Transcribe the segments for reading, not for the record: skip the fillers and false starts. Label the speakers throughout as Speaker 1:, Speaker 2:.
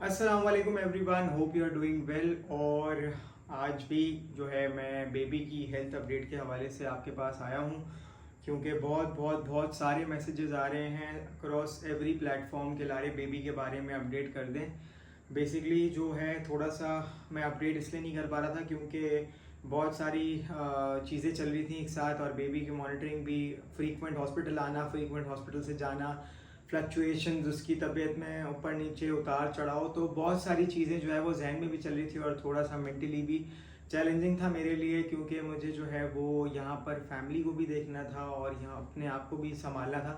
Speaker 1: अस्सलाम वालेकुम everyone, hope you are doing well. और आज भी जो है मैं बेबी की हेल्थ अपडेट के हवाले से आपके पास आया हूँ, क्योंकि बहुत बहुत बहुत सारे मैसेजेस आ रहे हैं अक्रॉस एवरी प्लेटफॉर्म के लारे बेबी के बारे में अपडेट कर दें। बेसिकली जो है थोड़ा सा मैं अपडेट इसलिए नहीं कर पा रहा था क्योंकि बहुत सारी चीज़ें चल रही थी एक साथ, और बेबी की मॉनिटरिंग भी, फ्रीक्वेंट हॉस्पिटल आना, फ्रीक्वेंट हॉस्पिटल से जाना, फ्लक्चुएशंस उसकी तबीयत में, ऊपर नीचे उतार चढ़ाव, तो बहुत सारी चीज़ें जो है वो जहन में भी चल रही थी और थोड़ा सा मेंटली भी चैलेंजिंग था मेरे लिए, क्योंकि मुझे जो है वो यहाँ पर फैमिली को भी देखना था और यहाँ अपने आप को भी संभालना था।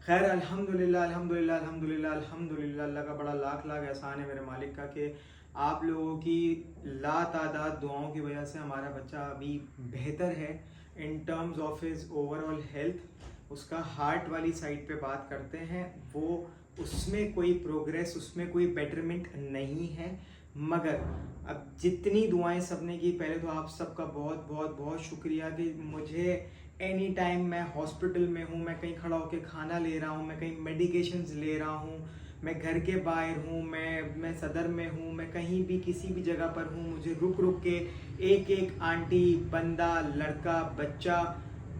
Speaker 1: खैर अल्हम्दुलिल्लाह अल्हम्दुलिल्लाह अल्हम्दुलिल्लाह अल्हम्दुलिल्लाह, अल्लाह का बड़ा लाख लाख एहसान है मेरे मालिक का कि आप लोगों की लातादाद दुआओं की वजह से हमारा बच्चा अभी बेहतर है in terms of his overall health. उसका हार्ट वाली साइड पे बात करते हैं, वो उसमें कोई प्रोग्रेस, उसमें कोई बेटरमेंट नहीं है। मगर अब जितनी दुआएं सबने की, पहले तो आप सबका बहुत बहुत बहुत शुक्रिया कि मुझे एनी टाइम, मैं हॉस्पिटल में हूँ, मैं कहीं खड़ा होकर खाना ले रहा हूँ, मैं कहीं मेडिकेशंस ले रहा हूँ, मैं घर के बाहर हूँ, मैं सदर में हूँ, मैं कहीं भी किसी भी जगह पर हूँ, मुझे रुक रुक के एक एक आंटी, बंदा, लड़का, बच्चा,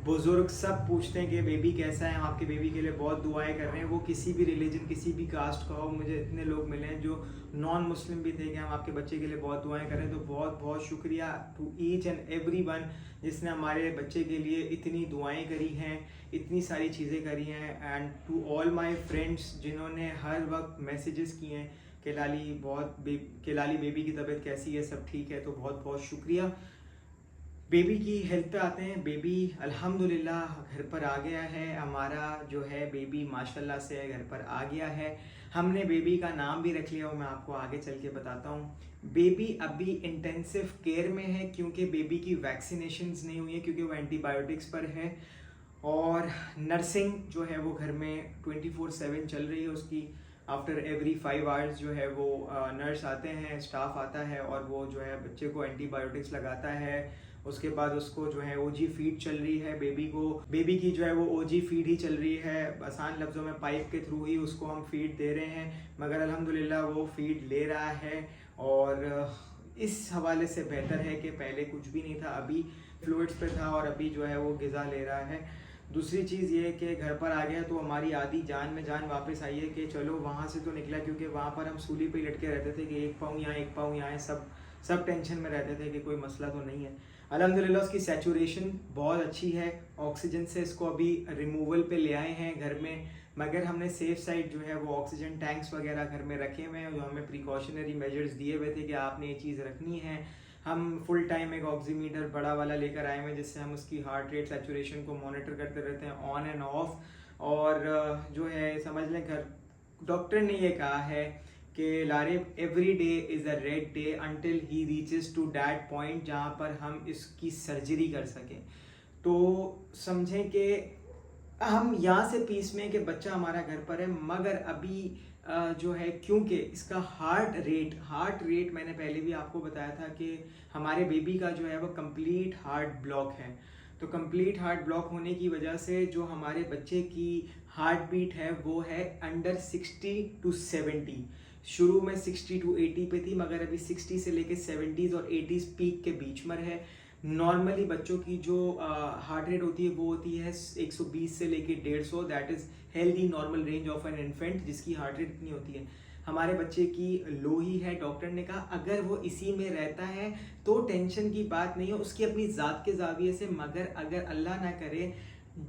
Speaker 1: बुजुर्ग सब पूछते हैं कि बेबी कैसा है, हम आपके बेबी के लिए बहुत दुआएं कर रहे हैं। वो किसी भी रिलीजन, किसी भी कास्ट का हो, मुझे इतने लोग मिले हैं जो नॉन मुस्लिम भी थे कि हम आपके बच्चे के लिए बहुत दुआएं कर रहे हैं। तो बहुत बहुत शुक्रिया to each and every one जिसने हमारे बच्चे के लिए इतनी दुआएं करी हैं, इतनी सारी चीज़ें करी हैं। And to all my friends जिन्होंने हर वक्त मैसेजेस किए हैं कि लाली बेबी की तबीयत कैसी है, सब ठीक है, तो बहुत बहुत शुक्रिया। बेबी की हेल्थ पे आते हैं। बेबी अल्हम्दुलिल्लाह घर पर आ गया है, हमारा जो है बेबी माशाल्लाह से घर पर आ गया है। हमने बेबी का नाम भी रख लिया, वो मैं आपको आगे चल के बताता हूँ। बेबी अभी इंटेंसिव केयर में है क्योंकि बेबी की वैक्सीनेशंस नहीं हुई है, क्योंकि वो एंटीबायोटिक्स पर है। और नर्सिंग जो है वो घर में 24/7 चल रही है उसकी। आफ्टर एवरी 5 आवर्स जो है वो नर्स आते हैं, स्टाफ आता है और वो जो है बच्चे को एंटीबायोटिक्स लगाता है। उसके बाद उसको जो है ओजी फीड चल रही है बेबी की जो है वो ओजी फीड ही चल रही है। आसान लफ्ज़ों में पाइप के थ्रू ही उसको हम फीड दे रहे हैं, मगर अल्हम्दुलिल्लाह वो फीड ले रहा है। और इस हवाले से बेहतर है कि पहले कुछ भी नहीं था, अभी फ्लूइड्स पे था और अभी जो है वो ग़िज़ा ले रहा है। दूसरी चीज़ ये कि घर पर आ गया तो हमारी आधी जान में जान वापस आई है कि चलो वहाँ से तो निकला, क्योंकि वहाँ पर हम सूली पे लटके रहते थे कि एक पाँव यहाँ एक पाँव यहाँ, सब टेंशन में रहते थे कि कोई मसला तो नहीं है। अल्हम्दुलिल्लाह उसकी सैचुरेशन बहुत अच्छी है, ऑक्सीजन से इसको अभी रिमूवल पे ले आए हैं घर में, मगर हमने सेफ साइड जो है वो ऑक्सीजन टैंक्स वगैरह घर में रखे हुए हैं, जो हमें प्रिकॉशनरी मेजर्स दिए हुए थे कि आपने ये चीज़ रखनी है। हम फुल टाइम एक ऑक्सीमीटर बड़ा वाला लेकर आए हैं जिससे हम उसकी हार्ट रेट, सैचुरेशन को मॉनिटर करते रहते हैं ऑन एंड ऑफ। और जो है समझ लें, घर डॉक्टर ने ये कहा है कि लारे every day is a red day until he reaches to that point जहाँ पर हम इसकी सर्जरी कर सकें। तो समझें कि हम यहाँ से पीस में कि बच्चा हमारा घर पर है, मगर अभी जो है क्योंकि इसका हार्ट रेट मैंने पहले भी आपको बताया था कि हमारे बेबी का जो है वो कंप्लीट हार्ट ब्लॉक है। तो कंप्लीट हार्ट ब्लॉक होने की वजह से जो हमारे बच्चे की हार्ट बीट है वो है अंडर 60 to 70। शुरू में 60 to 80 पे थी, मगर अभी 60 से लेके 70s और 80s पीक के बीच में है। नॉर्मली बच्चों की जो हार्ट रेट होती है वो होती है 120 से लेके 150, that is healthy normal range of an infant जिसकी हार्ट रेट इतनी होती है। हमारे बच्चे की लो ही है। डॉक्टर ने कहा अगर वो इसी में रहता है तो टेंशन की बात नहीं है उसकी अपनी ज़ात के जाविये से, मगर अगर अल्लाह ना करे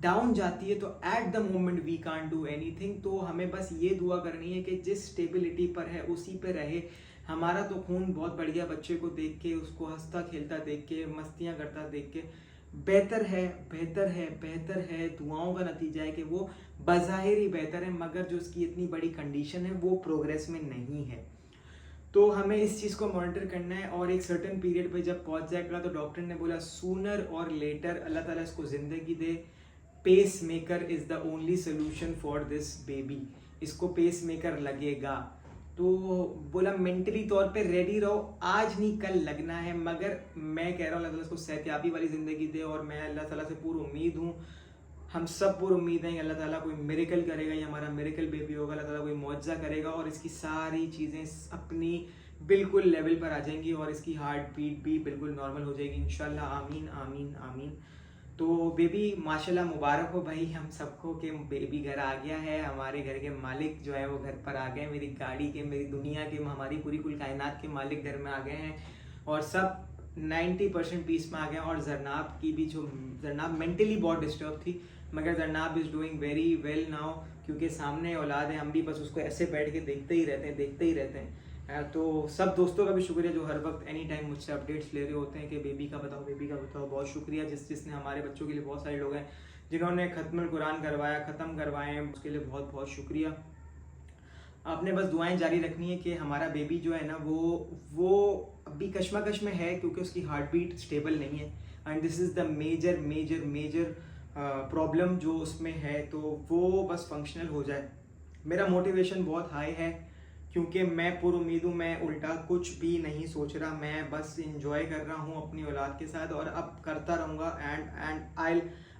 Speaker 1: डाउन जाती है तो at the moment we can't do anything. तो हमें बस ये दुआ करनी है कि जिस स्टेबिलिटी पर है उसी पे रहे। हमारा तो खून बहुत बढ़िया, बच्चे को देख के, उसको हंसता खेलता देख के, मस्तियाँ करता देख के बेहतर है, बेहतर है, बेहतर है। दुआओं का नतीजा है कि वो बज़ाहिर ही बेहतर है, मगर जो उसकी इतनी बड़ी कंडीशन है वो प्रोग्रेस में नहीं है। तो हमें इस चीज़ को मॉनिटर करना है और एक सर्टेन पीरियड पे जब पहुंच जाएगा तो डॉक्टर ने बोला सूनर और लेटर अल्लाह ताला इसको ज़िंदगी दे, pacemaker is the only solution for this baby. इसको पेस मेकर लगेगा, तो बोला मेंटली तौर पे रेडी रहो, आज नहीं कल लगना है। मगर मैं कह रहा हूँ अल्लाह ताला इसको सेहतयाबी वाली ज़िंदगी दे और मैं अल्लाह ताला से पूरी उम्मीद हूँ हम सब पूरी उम्मीद है कि अल्लाह ताला कोई मिरेकल करेगा, ये हमारा मिरेकल बेबी होगा, अल्लाह ताला कोई मुआवजा करेगा और इसकी सारी चीज़ें अपनी बिल्कुल लेवल पर आ जाएंगी और इसकी हार्ट बीट भी बिल्कुल नॉर्मल हो जाएगी इंशाल्लाह। आमीन आमीन आमीन। तो बेबी माशाल्लाह मुबारक हो भाई हम सबको कि बेबी घर आ गया है, हमारे घर के मालिक जो है वो घर पर आ गए, मेरी गाड़ी के, मेरी दुनिया के, हमारी पूरी कुल कायनात के मालिक घर में आ गए हैं और सब 90% पीस में आ गए। और जरनाब की भी, जो जरनाब मेंटली बहुत डिस्टर्ब थी, मगर Zarnab is doing very well now, क्योंकि सामने औलाद है, हम भी बस उसको ऐसे बैठ के देखते ही रहते हैं। तो सब दोस्तों का भी शुक्रिया जो हर वक्त एनी टाइम मुझसे अपडेट्स ले रहे होते हैं कि बेबी का बताओ, बेबी का बताओ। बहुत शुक्रिया जिसने हमारे बच्चों के लिए, बहुत सारे लोग हैं जिन्होंने ख़त्मुल कुरान करवाया, ख़त्म करवाए हैं, उसके लिए बहुत बहुत शुक्रिया। आपने बस दुआएं जारी रखनी है कि हमारा बेबी जो है ना वो अभी कश्मकश में है, क्योंकि उसकी हार्ट बीट स्टेबल नहीं है and this is the major problem जो उसमें है। तो वो बस फंक्शनल हो जाए। मेरा मोटिवेशन बहुत हाई है, क्योंकि मैं पूरी उम्मीद हूँ, मैं उल्टा कुछ भी नहीं सोच रहा, मैं बस इंजॉय कर रहा हूँ अपनी औलाद के साथ और अब करता रहूँगा। And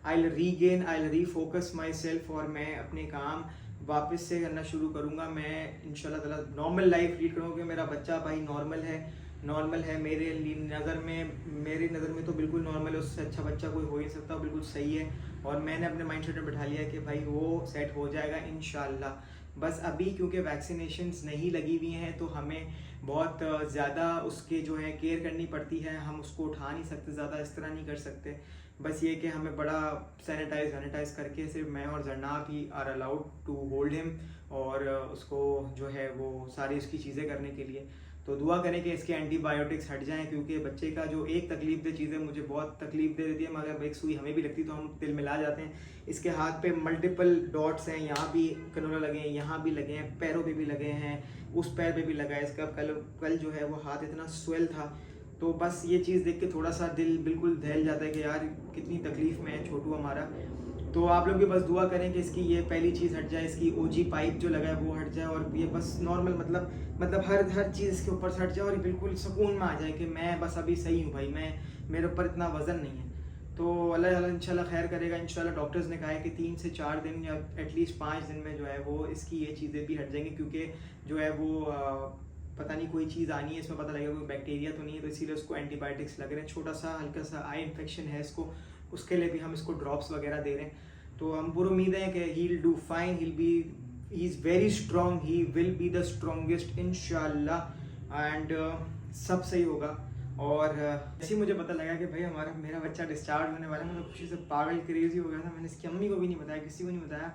Speaker 1: I refocus my self और मैं अपने काम वापस से करना शुरू करूँगा। मैं इंशाल्लाह ताला नॉर्मल लाइफ लीड करूँगा, क्योंकि मेरा बच्चा भाई नॉर्मल है मेरे नज़र में तो बिल्कुल नॉर्मल है, उससे अच्छा बच्चा कोई हो ही नहीं सकता, बिल्कुल सही है। और मैंने अपने माइंडसेट में बैठा लिया कि भाई वो सेट हो जाएगा इंशाल्लाह। बस अभी क्योंकि वैक्सीनेशंस नहीं लगी हुई हैं तो हमें बहुत ज़्यादा उसके जो है केयर करनी पड़ती है, हम उसको उठा नहीं सकते, ज़्यादा इस तरह नहीं कर सकते। बस ये कि हमें बड़ा सैनिटाइज करके सिर्फ मैं और जरनाब ही are allowed to hold him और उसको जो है वो सारी उसकी चीज़ें करने के लिए। तो दुआ करें कि इसके एंटीबायोटिक्स हट जाएं, क्योंकि बच्चे का जो एक तकलीफ दे चीज़ें मुझे बहुत तकलीफ दे देती है, मगर एक सुई हमें भी लगती तो हम दिल मिला जाते हैं। इसके हाथ पे मल्टीपल डॉट्स हैं, यहाँ भी कनोला लगे हैं, यहाँ भी लगे हैं, पैरों पे भी लगे हैं, उस पैर पे भी लगा है इसका। कल जो है वो हाथ इतना स्वेल था, तो बस ये चीज़ देख के थोड़ा सा दिल बिल्कुल दहल जाता है कि यार कितनी तकलीफ़ में है छोटू हमारा। तो आप लोग भी बस दुआ करें कि इसकी ये पहली चीज़ हट जाए, इसकी ओजी पाइप जो लगा है वो हट जाए और ये बस नॉर्मल मतलब हर चीज़ इसके ऊपर से हट जाए और बिल्कुल सुकून में आ जाए कि मैं बस अभी सही हूँ भाई, मेरे ऊपर इतना वज़न नहीं है। तो अल्लाह इंशाल्लाह खैर करेगा इंशाल्लाह। डॉक्टर्स ने कहा है कि 3 से 4 दिन या एटलीस्ट 5 दिन में जो है वो इसकी ये चीज़ें भी हट जाएंगी, क्योंकि जो है वो पता नहीं कोई चीज़ आनी है इसमें, पता लगेगा कोई बैक्टीरिया तो नहीं है, तो इसीलिए उसको एंटीबायोटिक्स लग रहे हैं। छोटा सा हल्का सा आई इन्फेक्शन है इसको, उसके लिए भी हम इसको ड्रॉप्स वगैरह दे रहे हैं। तो हम पूरी उम्मीद है कि he will do fine, he is very strong, he will be the strongest इंशाल्लाह एंड सब सही होगा। और जैसे मुझे पता लगा कि भाई मेरा बच्चा डिस्चार्ज होने वाला है, मैं खुशी से पागल क्रेजी हो गया था। मैंने इसकी अम्मी को भी नहीं बताया, किसी को नहीं बताया।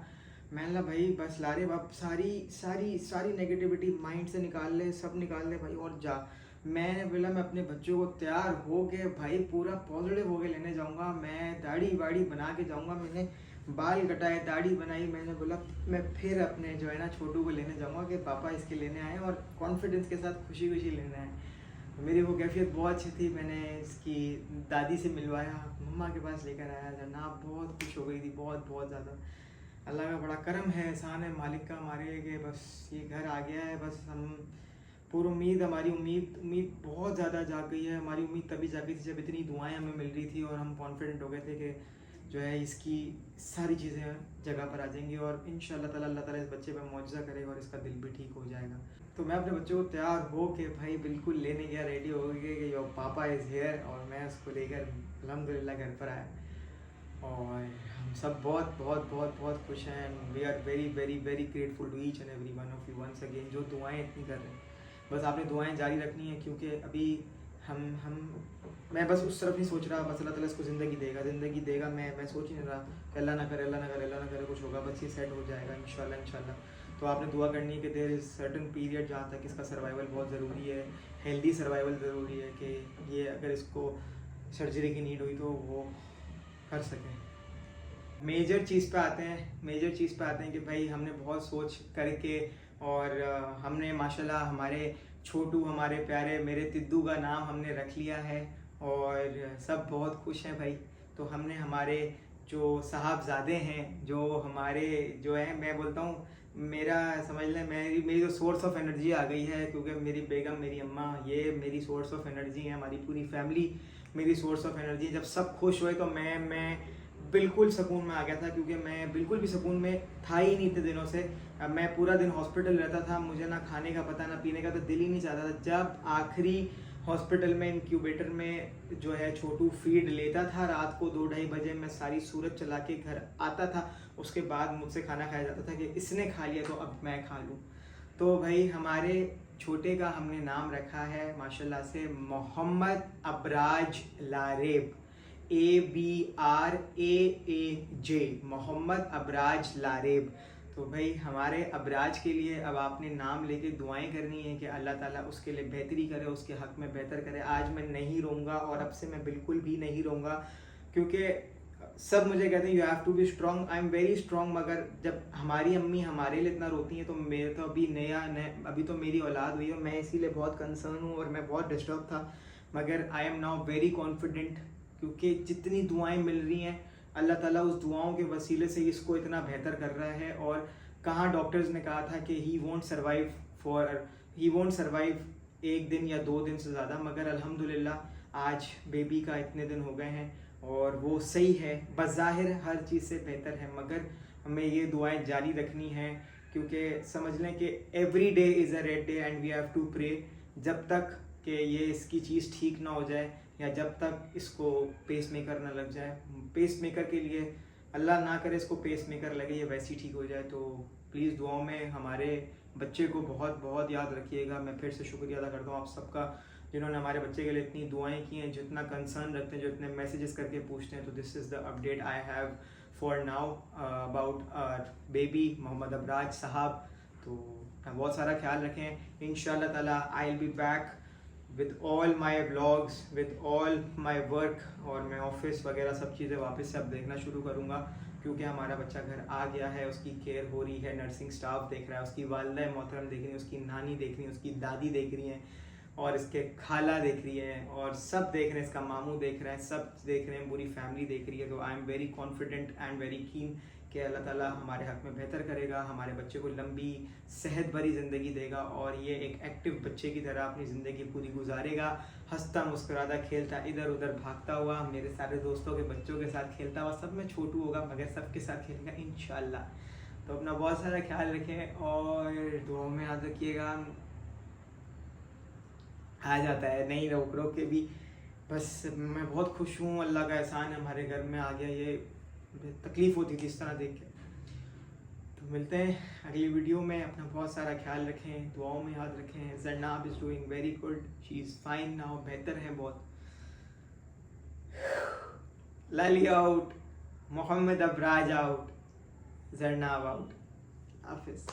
Speaker 1: मैंने कहा भाई बस लारे बाप सारी नेगेटिविटी माइंड से निकाल ले, सब निकाल ले भाई और जा। मैंने बोला मैं अपने बच्चों को तैयार हो के भाई पूरा पॉजिटिव हो के लेने जाऊँगा, मैं दाढ़ी वाड़ी बना के जाऊँगा। मैंने बाल कटाए, दाढ़ी बनाई, मैंने बोला मैं फिर अपने जो है ना छोटू को लेने जाऊँगा कि पापा इसके लेने आए और कॉन्फिडेंस के साथ खुशी लेने आए। मेरी वो कैफियत बहुत अच्छी थी। मैंने इसकी दादी से मिलवाया, मम्मा के पास लेकर आया, जनाब बहुत खुश हो गई थी, बहुत ज़्यादा। अल्लाह का बड़ा करम है, एहसान है मालिक का हमारे कि बस ये घर आ गया है। बस हम पूरी उम्मीद, हमारी उम्मीद बहुत ज़्यादा जाग गई है। हमारी उम्मीद तभी जागी थी जब इतनी दुआएं हमें मिल रही थी और हम कॉन्फिडेंट हो गए थे कि जो है इसकी सारी चीज़ें जगह पर आ जाएंगी और इंशाल्लाह ताला अल्लाह ताला इस बच्चे पर मुआवजा करेगा और इसका दिल भी ठीक हो जाएगा। तो मैं अपने बच्चे को तैयार हो के भाई बिल्कुल लेने गया, रेडी हो गया कि योर पापा इज़ हेयर, और मैं उसको लेकर अल्हम्दुलिल्लाह घर पर आया और हम सब बहुत खुश हैं। We are very grateful to each and every one of you once again, जो दुआएं इतनी कर रहे हैं। बस आपने दुआएं जारी रखनी है, क्योंकि अभी मैं बस उस तरफ नहीं सोच रहा, बस अल्लाह ताला इसको ज़िंदगी देगा। मैं सोच ही नहीं रहा कि अल्लाह ना करे कुछ होगा, बस ये सेट हो जाएगा इंशाल्लाह। तो आपने दुआ करनी है कि देयर इज़ सर्टन पीरियड जहाँ तक इसका सर्वाइवल बहुत ज़रूरी है, हेल्दी सर्वाइवल ज़रूरी है, कि ये अगर इसको सर्जरी की नीड हुई तो वो कर सकें। मेजर चीज़ पे आते हैं कि भाई हमने बहुत सोच करके और हमने माशाल्लाह हमारे छोटू, हमारे प्यारे मेरे तिद्दू का नाम हमने रख लिया है और सब बहुत खुश हैं भाई। तो हमने हमारे जो साहबजादे हैं, जो हमारे जो है, मैं बोलता हूँ मेरा समझ लें मेरी जो सोर्स ऑफ एनर्जी आ गई है, क्योंकि मेरी बेगम, मेरी अम्मा, ये मेरी सोर्स ऑफ एनर्जी है, हमारी पूरी फैमिली मेरी सोर्स ऑफ एनर्जी। जब सब खुश हुए तो मैं बिल्कुल सुकून में आ गया था, क्योंकि मैं बिल्कुल भी सुकून में था ही नहीं इतने दिनों से। अब मैं पूरा दिन हॉस्पिटल रहता था, मुझे ना खाने का पता ना पीने का, तो दिल ही नहीं चाहता था। जब आखिरी हॉस्पिटल में इंक्यूबेटर में जो है छोटू फीड लेता था रात को 2-2:30 बजे, मैं सारी सूरत चला के घर आता था, उसके बाद मुझसे खाना खाया जाता था कि इसने खा लिया तो अब मैं खा लूँ। तो भाई हमारे छोटे का हमने नाम रखा है माशाल्लाह से मोहम्मद अबराज लारेब, ABRAAJ, मोहम्मद अबराज लारेब। तो भाई हमारे अबराज के लिए अब आपने नाम लेके दुआएं करनी है कि अल्लाह ताला उसके लिए बेहतरी करे, उसके हक में बेहतर करे। आज मैं नहीं रोऊंगा और अब से मैं बिल्कुल भी नहीं रोऊंगा, क्योंकि सब मुझे कहते हैं you have to be strong, I am very strong. मगर जब हमारी अम्मी हमारे लिए इतना रोती हैं तो मेरे तो अभी अभी तो मेरी औलाद हुई है, मैं इसीलिए बहुत कंसर्न हूँ और मैं बहुत डिस्टर्ब था। मगर I am now very confident, क्योंकि जितनी दुआएं मिल रही हैं अल्लाह ताला उस दुआओं के वसीले से इसको इतना बेहतर कर रहा है। और कहाँ डॉक्टर्स ने कहा था कि ही वोंट सर्वाइव 1 दिन या 2 दिन से ज़्यादा, मगर अल्हम्दुलिल्लाह आज बेबी का इतने दिन हो गए हैं और वो सही है, बज़ाहिर हर चीज़ से बेहतर है। मगर हमें ये दुआएं जारी रखनी हैं, क्योंकि समझ लें कि every day is a red day and we have to pray, जब तक कि ये इसकी चीज़ ठीक ना हो जाए या जब तक इसको पेस मेकर ना लग जाए। पेस मेकर के लिए अल्लाह ना करे इसको पेस मेकर लगे, ये वैसे ही ठीक हो जाए। तो प्लीज़ दुआओं में हमारे बच्चे को बहुत बहुत याद रखिएगा। मैं फिर से शुक्रिया अदा करता हूँ आप सबका, जिन्होंने हमारे बच्चे के लिए इतनी दुआएं की हैं, जितना कंसर्न रखते हैं, जो इतने मैसेजेस करके पूछते हैं। तो this is the update I have for now about baby Mohammad Abraz Sahab. तो बहुत सारा ख्याल रखें। इंशाल्लाह ताला I will be back with all my vlogs, with all my work, और मैं ऑफिस वगैरह सब चीज़ें वापस से अब देखना शुरू करूँगा, क्योंकि हमारा बच्चा घर आ गया है, उसकी केयर हो रही है, नर्सिंग स्टाफ देख रहा है, उसकी वालिदा मोहतरम देख रही है, उसकी नानी देख रही है, उसकी दादी देख रही हैं, और इसके खाला देख रही है, और सब देख रहे हैं, इसका मामू देख रहे हैं, सब देख रहे हैं, पूरी फैमिली देख रही है। तो आई am very confident and very keen कि अल्लाह ताला हमारे हक़ में बेहतर करेगा, हमारे बच्चे को लंबी सेहत भरी ज़िंदगी देगा और ये एक एक्टिव बच्चे की तरह अपनी ज़िंदगी पूरी गुजारेगा, हंसता मुस्कुराता खेलता इधर उधर भागता हुआ, मेरे सारे दोस्तों के बच्चों के साथ खेलता हुआ। सब में छोटू होगा मगर सबके साथ खेलेगा इंशाल्लाह। तो अपना बहुत सारा ख्याल रखें और दुआओं में याद रखिएगा। आ जाता है नहीं रोक रोक के भी, बस मैं बहुत खुश हूँ, अल्लाह का एहसान है हमारे घर में आ गया। ये तकलीफ़ होती थी इस तरह देख के। तो मिलते हैं अगली वीडियो में। अपना बहुत सारा ख्याल रखें, दुआओं में याद रखें। Zarnab is doing very good, she is fine now, बेहतर है बहुत। Lali out, Mohammad Abraj out, Zarnab out. हाफिज़।